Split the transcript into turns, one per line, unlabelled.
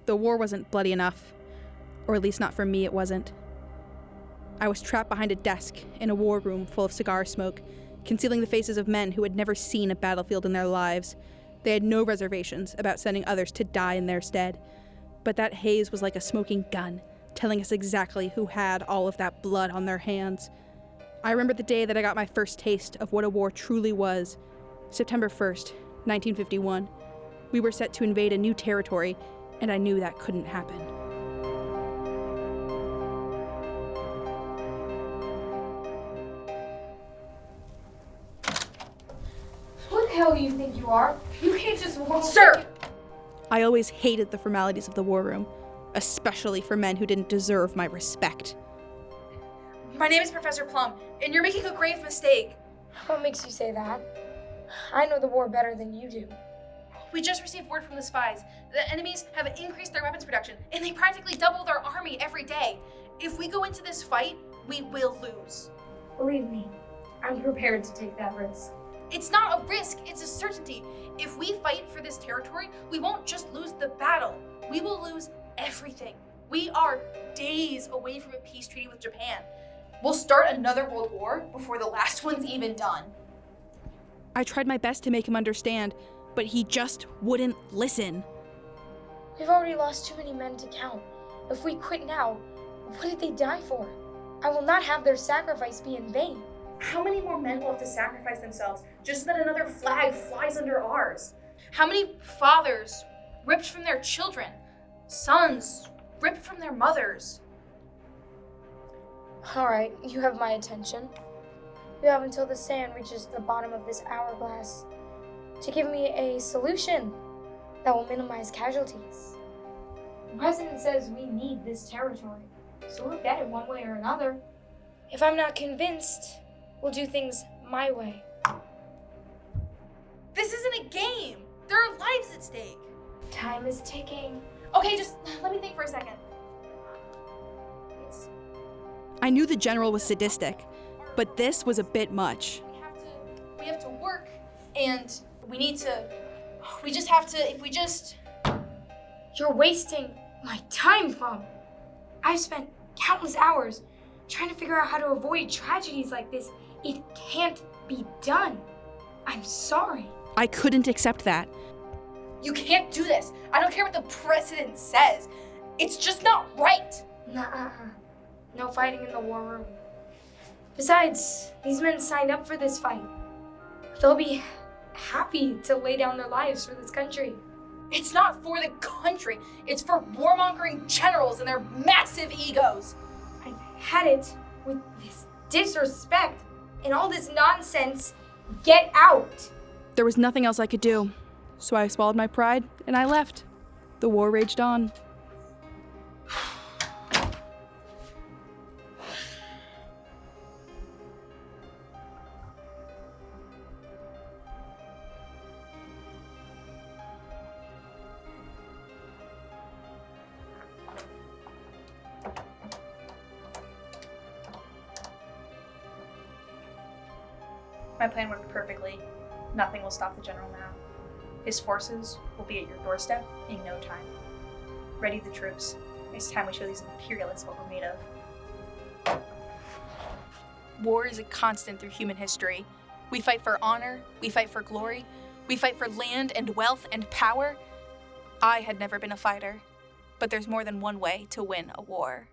The war wasn't bloody enough. Or at least not for me, it wasn't. I was trapped behind a desk in a war room full of cigar smoke, concealing the faces of men who had never seen a battlefield in their lives. They had no reservations about sending others to die in their stead. But that haze was like a smoking gun, telling us exactly who had all of that blood on their hands. I remember the day that I got my first taste of what a war truly was. September 1st, 1951. We were set to invade a new territory, and I knew that couldn't happen.
What the hell do you think you are? You can't just walk.
Sir! I always hated the formalities of the war room, especially for men who didn't deserve my respect.
My name is Professor Plum, and you're making a grave mistake.
What makes you say that? I know the war better than you do.
We just received word from the spies. The enemies have increased their weapons production, and they practically double their army every day. If we go into this fight, we will lose.
Believe me, I'm prepared to take that risk.
It's not a risk, it's a certainty. If we fight for this territory, we won't just lose the battle. We will lose everything. We are days away from a peace treaty with Japan. We'll start another world war before the last one's even done.
I tried my best to make him understand, but he just wouldn't listen.
We've already lost too many men to count. If we quit now, what did they die for? I will not have their sacrifice be in vain.
How many more men will have to sacrifice themselves just so that another flag flies under ours? How many fathers ripped from their children? Sons ripped from their mothers?
All right, you have my attention. You have until the sand reaches the bottom of this hourglass to give me a solution that will minimize casualties. The president says we need this territory, so we'll get it one way or another. If I'm not convinced, we'll do things my way.
This isn't a game. There are lives at stake.
Time is ticking.
Okay, just let me think for a second.
I knew the general was sadistic, but this was a bit much.
We have to work, and we just have to, if we just...
You're wasting my time, Plum. I've spent countless hours trying to figure out how to avoid tragedies like this. It can't be done. I'm sorry.
I couldn't accept that.
You can't do this. I don't care what the president says. It's just not right.
Nuh-uh. No fighting in the war room. Besides, these men signed up for this fight. They'll be happy to lay down their lives for this country.
It's not for the country. It's for warmongering generals and their massive egos.
I've had it with this disrespect and all this nonsense. Get out!
There was nothing else I could do, so I swallowed my pride and I left. The war raged on.
My plan worked perfectly. Nothing will stop the general now. His forces will be at your doorstep in no time. Ready the troops. It's time we show these imperialists what we're made of. War is a constant through human history. We fight for honor, we fight for glory, we fight for land and wealth and power. I had never been a fighter, but there's more than one way to win a war.